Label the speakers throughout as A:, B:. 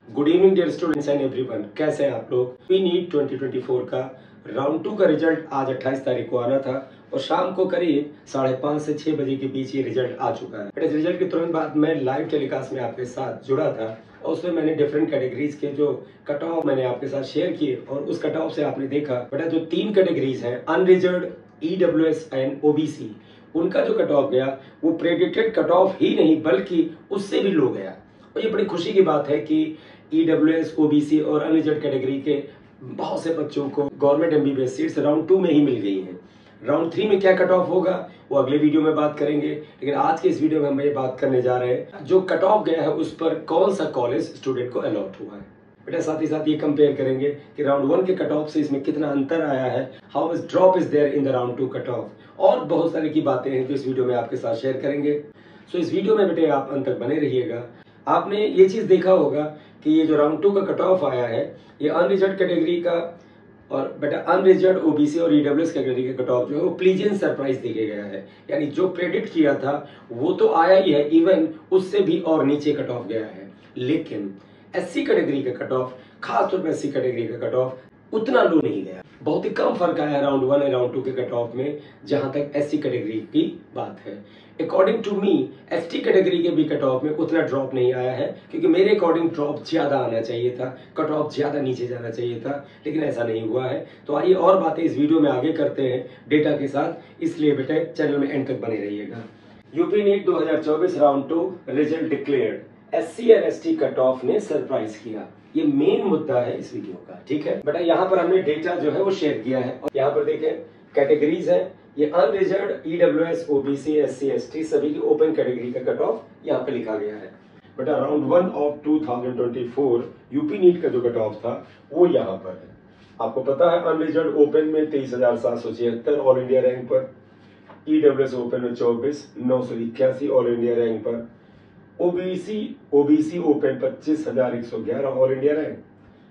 A: Good evening dear students and everyone, कैसे हैं आप लोग। वी नीट 2024 का राउंड 2 का रिजल्ट आज 28 तारीख को आना था और शाम को करीब 5:30 से 6 बजे के बीच ये रिजल्ट आ चुका है। इस रिजल्ट के तुरंत बाद मैं लाइव टेलीकास्ट में आपके साथ जुड़ा था और उसमें मैंने डिफरेंट कैटेगरीज के जो कट ऑफ मैंने आपके साथ शेयर किए और उस कट ऑफ से आपने देखा बेटा जो 3 कैटेगरीज हैं अनरिजर्व्ड, ईडब्ल्यूएस एंड ओबीसी, उनका जो कट ऑफ गया वो प्रेडिक्टेड कट ऑफ ही नहीं बल्कि उससे भी लो गया। और ये बड़ी खुशी की बात है कि ईडब्ल्यूएस, ओबीसी और अनरिजर्व्ड कैटेगरी के बहुत से बच्चों को गवर्नमेंट एमबीबीएस सीट्स राउंड 2 में ही मिल गई हैं। राउंड 3 में क्या कट ऑफ होगा वो अगले वीडियो में बात करेंगे, लेकिन आज के इस वीडियो में हम ये बात करने जा रहे हैं जो कट ऑफ गया है उस पर कौन सा कॉलेज स्टूडेंट को अलॉट हुआ है। बेटा साथ ही साथ ये कंपेयर करेंगे कि राउंड 1 के कट ऑफ से इसमें कितना अंतर आया है, how much drop is there in the round 2 cut off, और बहुत सारी की बातें हैं जो इस वीडियो में आपके साथ शेयर करेंगे। सो इस वीडियो में बेटे आप अंत तक बने रहिएगा। आपने ये चीज देखा होगा कि ये जो राउंड 2 का कट ऑफ आया है ये अनरिजर्व्ड कैटेगरी का और बेटा अनरिजर्व्ड, ओबीसी और ईडब्ल्यूएस कैटेगरी का कट ऑफ जो है वो प्लीजेंट सरप्राइज दिखे गया है। यानी जो प्रेडिक्ट किया था वो तो आया ही है, इवन उससे भी और नीचे कट ऑफ गया है। लेकिन एससी कैटेगरी का कट ऑफ, खासतौर पर एससी कैटेगरी का कट ऑफ उतना लो नहीं गया। बहुत ही कम फर्क आया है राउंड 1 और राउंड 2 के कट ऑफ में जहां तक एससी कैटेगरी की बात है। According to me ST category के भी कट ऑफ में उतना ड्रॉप नहीं आया है, क्योंकि मेरे अकॉर्डिंग ड्रॉप ज्यादा आना चाहिए था, कट ऑफ ज्यादा नीचे जाना चाहिए था, लेकिन ऐसा नहीं हुआ है। तो आइए और बातें इस वीडियो में आगे करते हैं डेटा के साथ, इसलिए बेटे चैनल में एंड तक बने रहिएगा। UP NEET 2024 round 2 result declared, SC और एसटी कट ऑफ ने सरप्राइज किया। ये मेन मुद्दा है इस वीडियो का, ठीक है बेटा। यहाँ पर हमने डेटा जो है वो शेयर किया है और यहाँ पर देखें कैटेगरीज है, ये unreserved, EWS, OBC, SC, ST सभी की ओपन कैटेगरी का कट ऑफ यहाँ पे लिखा गया है। बेटा राउंड 1 ऑफ 2024 यूपी नीट का जो कट ऑफ था वो यहाँ पर है। आपको पता है अनरिजर्व्ड ओपन में 23,776 ऑल इंडिया रैंक पर, ईडब्ल्यूएस ओपन में 24,981 ऑल इंडिया रैंक पर, OBC open 25,111 all India rank,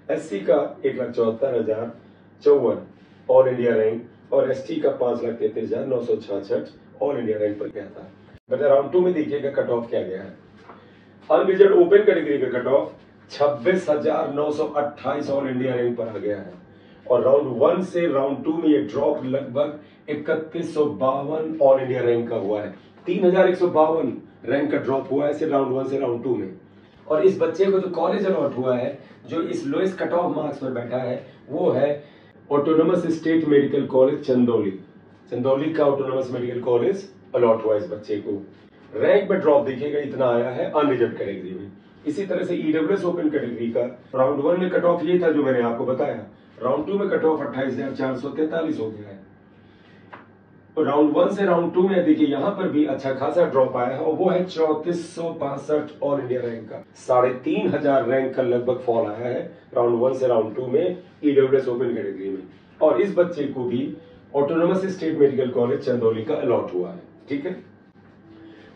A: SC का 1,74,054 ऑल इंडिया रैंक और एसटी का 5,33,966 ऑल इंडिया रैंक पर गया था। बेटा राउंड 2 में देखिएगा कट ऑफ क्या गया है। अनरिजर्व्ड ओपन कैटेगरी का cut off 26,928 all India rank पर आ गया है और राउंड 1 से राउंड 2 में ये ड्रॉप लगभग 3152 ऑल इंडिया रैंक का हुआ है। 3,152 रैंक का ड्रॉप हुआ है सिर्फ राउंड 1 से राउंड 2 में। और इस बच्चे को जो कॉलेज अलॉट हुआ है, जो इस लोएस्ट कट ऑफ मार्क्स पर बैठा है, वो है autonomous state medical college Chandauli. Chandauli का ऑटोनोमस मेडिकल कॉलेज अलॉट हुआ इस बच्चे को। रैंक में ड्रॉप देखिएगा इतना आया है अनरिजर्व्ड कैटेगरी में। इसी तरह से ईडब्ल्यूएस ओपन कैटेगरी का राउंड 1 में कट ऑफ ये था जो मैंने आपको बताया, राउंड 2 में कट ऑफ 28,443 हो गया है। राउंड 1 से राउंड 2 में देखिए यहाँ पर भी अच्छा खासा ड्रॉप आया है और वो है 3465 ऑल इंडिया रैंक का। 3,500 रैंक का लगभग फॉल आया है राउंड 1 से राउंड 2 में ईडब्ल्यूएस ओपन कैटेगरी में। और इस बच्चे को भी autonomous state medical college Chandauli का अलॉट हुआ है, ठीक है।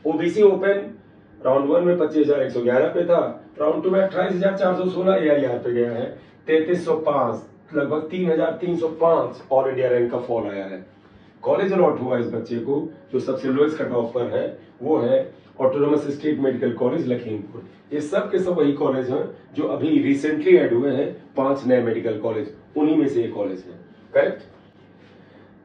A: ओबीसी ओपन राउंड 1 में 25,111 पे था, राउंड 2 में 28,416 एआईआर पे गया है। 3305 लगभग 3,305 ऑल इंडिया रैंक का फॉल आया है। कॉलेज अलॉट हुआ इस बच्चे को जो सबसे लोएस्ट कट ऑफ पर है, वो है autonomous state medical college Lakhimpur. ये सब के सब वही कॉलेज हैं जो अभी रिसेंटली ऐड हुए हैं, 5 नए मेडिकल कॉलेज, उन्हीं में से ये कॉलेज है, करेक्ट।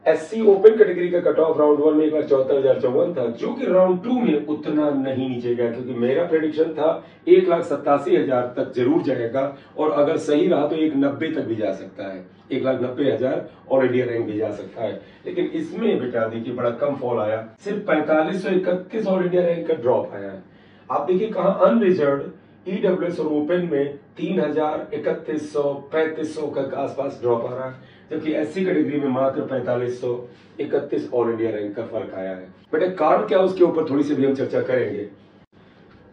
A: एससी ओपन कैटेगरी का कट ऑफ राउंड 1 में 1,74,054 था, जो कि राउंड 2 में उतना नहीं नीचे गया, क्योंकि मेरा प्रेडिक्शन था 1,87,000 तक जरूर जाएगा और अगर सही रहा तो 1,90,000 तक भी जा सकता है, 1,90,000 ऑल इंडिया रैंक भी जा सकता है। लेकिन इसमें बेटा देखिए बड़ा कम फॉल आया, सिर्फ 4531 ऑल इंडिया रैंक का ड्रॉप आया है। आप देखिए कहा अनरिजर्व्ड, ईडब्ल्यूएस और ओपन में 3,000, 3100, 3500 के आसपास ड्रॉप आ रहा है, जबकि एससी कैटेगरी में मात्र 4531 ऑल इंडिया रैंक का फर्क आया है। बेटा कारण क्या उसके ऊपर थोड़ी सी भी हम चर्चा करेंगे।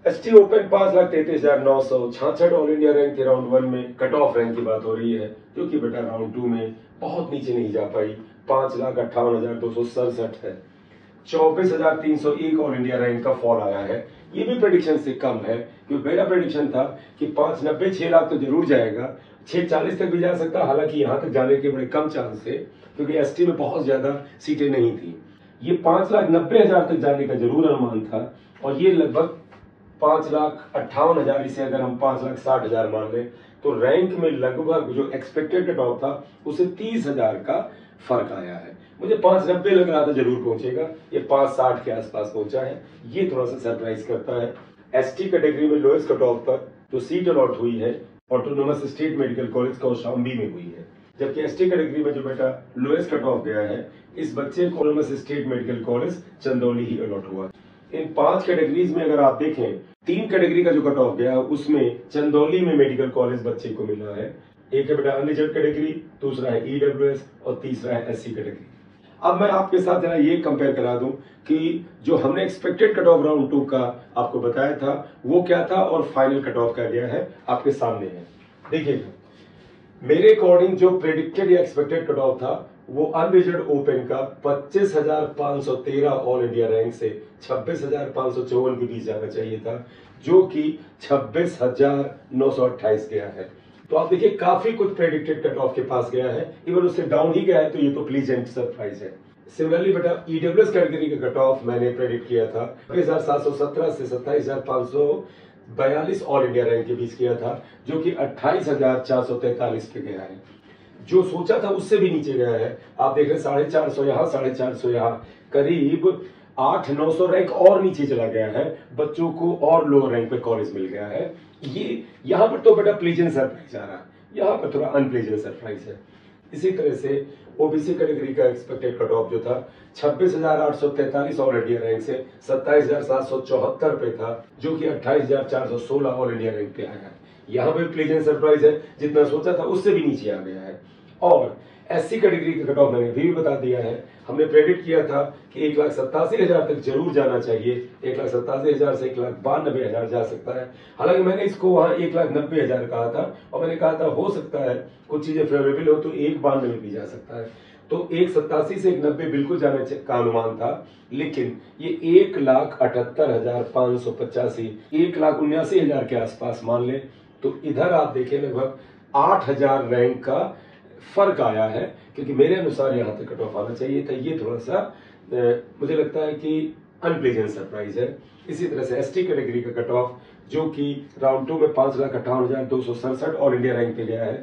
A: ST open 5,33,966 all India rank थे राउंड 1 में, कट ऑफ रैंक की बात हो रही है, जो कि बेटा राउंड 2 में बहुत नीचे नहीं जा पाई, 5,58,267 है। 24,301 ऑल इंडिया रैंक का फॉल आया है। ये भी प्रेडिक्शन से कम है, क्योंकि मेरा प्रेडिक्शन था कि 590, 6 लाख तो जरूर जाएगा, 640 तक भी जा सकता, हालांकि यहां तक जाने के बड़े कम चांस थे क्योंकि एसटी में बहुत ज्यादा सीटें नहीं थी। ये 5,90,000 तक जाने का जरूर अनुमान था और ये लगभग 5,58,000 इसे अगर हम 5,60,000 मान लें तो रैंक में लगभग जो एक्सपेक्टेड कट ऑफ था उसे 30,000 का फर्क आया है। मुझे 590 लग रहा था जरूर पहुंचेगा, ये 560 के आसपास पहुंचा है, ये थोड़ा सा सरप्राइज करता है। एसटी कैटेगरी में लोएस्ट कट ऑफ पर जो सीट अलॉट हुई है autonomous state medical college Kaushambi में हुई है, जबकि एसटी कैटेगरी में जो बेटा लोएस्ट कट ऑफ गया है इस बच्चे को autonomous state medical college Chandauli ही अलॉट हुआ। इन 5 कैटेगरीज में अगर आप देखें 3 कैटेगरी का जो कट ऑफ गया उसमें चंदौली में मेडिकल कॉलेज बच्चे को मिला है। एक है बेटा अनरिजर्व कैटेगरी, दूसरा है ईडब्ल्यूएस और तीसरा है एससी कैटेगरी। अब मैं आपके साथ जरा ये कंपेयर करा दूं कि जो हमने एक्सपेक्टेड कट ऑफ राउंड 2 का आपको बताया था वो क्या था और फाइनल कट ऑफ क्या गया है आपके सामने है। देखिएगा, मेरे अकॉर्डिंग जो प्रेडिक्टेड या एक्सपेक्टेड कट ऑफ था वो अनरिजर्व ओपन का 25,513 ऑल इंडिया रैंक से 26,554 के बीच जाना चाहिए था, जो कि 26,928 गया है। तो आप देखिए काफी कुछ प्रेडिक्टेड कट ऑफ के पास गया है, इवन उससे डाउन ही गया है, तो ये तो प्लीजेंट सरप्राइज है। सिमिलरली बेटा ईडब्ल्यूएस कैटेगरी का कट ऑफ मैंने प्रेडिक्ट किया था 2717 से 27,542 ऑल इंडिया रैंक के बीच किया था, जो कि 28,443 पे गया है। जो सोचा था उससे भी नीचे गया है। आप देख रहे हैं 450 यहाँ, 450 यहाँ, करीब 800-900 रैंक और नीचे चला गया है। बच्चों को और लोअर रैंक पे कॉलेज मिल गया है। ये यहाँ पर तो बेटा प्लीजेंट सरप्राइज आ रहा है, यहाँ पर थोड़ा अनप्लीजेंट सरप्राइज है। इसी तरह से ओबीसी कैटेगरी का एक्सपेक्टेड कट ऑफ जो था 26,843 ऑल इंडिया रैंक से 27,774 पे था, जो कि 28,416 ऑल इंडिया रैंक पे आया है। यहाँ पे प्लीजेंट सरप्राइज है, जितना सोचा था उससे भी नीचे आ गया है। और एससी कैटेगरी का कट ऑफ मैंने अभी भी बता दिया है। हमने प्रेडिक्ट किया था कि 1,87,000 तक जरूर जाना चाहिए, 1,87,000 से 1,92,000 जा सकता है। हालांकि मैंने इसको वहां 1,90,000 कहा था और मैंने कहा था हो सकता है कुछ चीजें फेवरेबल हो तो 1,92 में भी जा सकता है। तो 1,87 से 1,90 बिल्कुल जाने का अनुमान था, लेकिन ये 1,78,585, 1,79,000 के आसपास मान ले तो इधर आप देखें लगभग 8,000 रैंक का फर्क आया है, क्योंकि मेरे अनुसार यहां तक कट ऑफ आना चाहिए था। ये थोड़ा सा मुझे लगता है कि अनप्लेजेंट सरप्राइज है। इसी तरह से एसटी कैटेगरी का कट ऑफ जो कि राउंड 2 में 5,58,267 ऑल इंडिया रैंक पे गया है,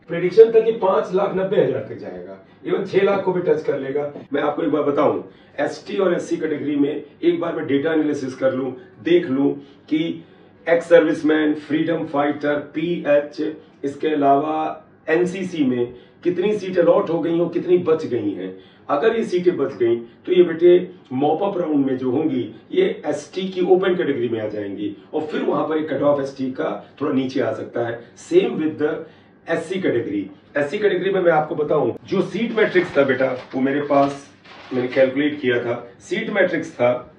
A: प्रेडिक्शन था कि 5,90,000 तक जाएगा, इवन 6 लाख को भी टच कर लेगा। मैं आपको एक बार बताऊं, एसटी और एससी कैटेगरी में एक बार मैं डेटा एनालिसिस कर लूं, देख लूं कि ex serviceman, freedom fighter, pH, इसके अलावा एनसीसी में कितनी सीटें अलॉट हो गई हो, कितनी बच गई हैं। अगर ये सीटें बच गई तो ये बेटे मॉप अप राउंड में जो होंगी ये एसटी की ओपन कैटेगरी में आ जाएंगी और फिर वहां पर एक कट ऑफ एसटी का थोड़ा नीचे आ सकता है। Same with the SC category. SC category में मैं आपको बताऊं जो सीट मैट्रिक्स था बेटा वो मेरे पास मैंने कैलकुलेट किया था। सीट मैट्रिक्स था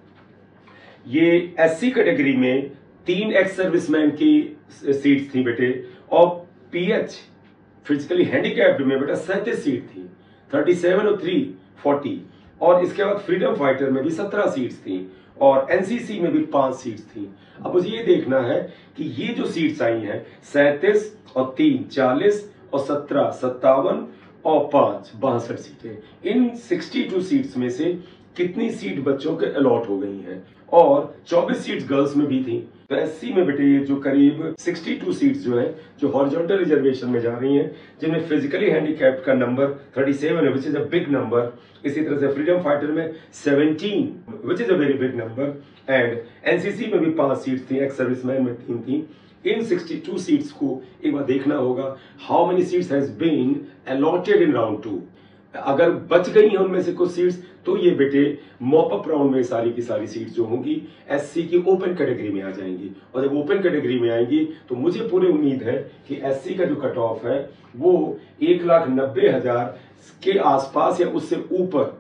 A: ये एससी कैटेगरी में 3 एक्स सर्विसमैन की सीट्स थी बेटे, और पीएच फिजिकली हैंडीकैप्ड में बेटा 37 सीट थी, 37 और 3 40, और इसके बाद फ्रीडम फाइटर में भी 17 सीट्स थी और एनसीसी में भी 5 सीट्स थी। अब मुझे ये देखना है कि ये जो सीट्स आई हैं 37 और 3 40 और 17 57 और 5 62 सीटें, इन 62 सीट्स में से कितनी सीट बच्चों के अलॉट हो गई हैं, और 24 सीट्स गर्ल्स में भी थी। तो एससी में बेटे ये जो करीब 62 सीट्स जो है जो हॉरिजॉन्टल रिजर्वेशन में जा रही हैं, जिनमें फिजिकली हैंडीकैप्ड का नंबर 37 है which is a big number. इसी तरह से फ्रीडम फाइटर में 17 which is a very big number, and NCC में भी 5 सीट्स थी, एक्स सर्विसमैन में 3 थी। इन 62 सीट्स को एक बार देखना होगा how many seats has been allotted in round 2। अगर बच गई हैं उनमें से कुछ सीट्स तो ये बेटे मॉप अप राउंड में सारी की सारी सीट्स जो होंगी एससी की ओपन कैटेगरी में आ जाएंगी, और जब ओपन कैटेगरी में आएंगी तो मुझे पूरी उम्मीद है कि एससी का जो कट ऑफ है वो 1,90,000 के आसपास या उससे ऊपर,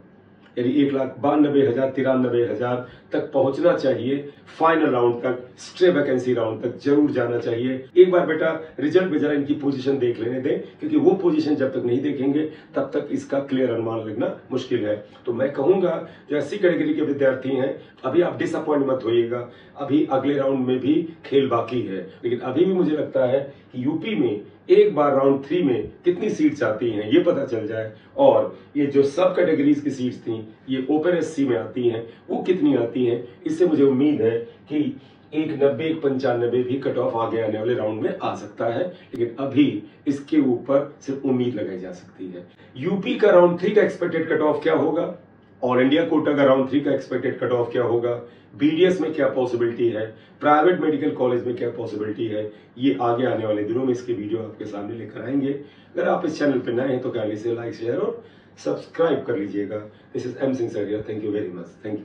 A: यानी 1,92,000 93,000 तक पहुंचना चाहिए। फाइनल राउंड तक, स्ट्रे वैकेंसी राउंड तक जरूर जाना चाहिए। एक बार बेटा रिजल्ट में जरा इनकी पोजीशन देख लेने दें, क्योंकि वो पोजीशन जब तक नहीं देखेंगे तब तक इसका क्लियर अनुमान लगना मुश्किल है। तो मैं कहूंगा जो एससी कैटेगरी के विद्यार्थी हैं अभी आप डिसअपॉइंट मत होइएगा, अभी अगले राउंड में भी खेल बाकी है। लेकिन अभी भी मुझे लगता है कि यूपी में एक बार राउंड 3 में कितनी सीट्स आती हैं ये पता चल जाए, और ये जो सब कैटेगरीज की सीट्स थी ये ओपन एससी में आती हैं वो कितनी आती हैं, इससे मुझे उम्मीद है कि एक 90 एक 95 भी कट ऑफ आगे आने वाले राउंड में आ सकता है, लेकिन अभी इसके ऊपर सिर्फ उम्मीद लगाई जा सकती है। यूपी का राउंड 3 का एक्सपेक्टेड कट ऑफ क्या होगा, ऑल इंडिया कोटा का राउंड 3 का एक्सपेक्टेड कट ऑफ क्या होगा, बीडीएस में क्या पॉसिबिलिटी है, प्राइवेट मेडिकल कॉलेज में क्या पॉसिबिलिटी है, ये आगे आने वाले दिनों में इसके वीडियो आपके सामने लेकर आएंगे। अगर आप इस चैनल पर नए हैं तो काइंडली से लाइक शेयर और सब्सक्राइब कर लीजिएगा। This is M Singh sir, thank you very much, thank you.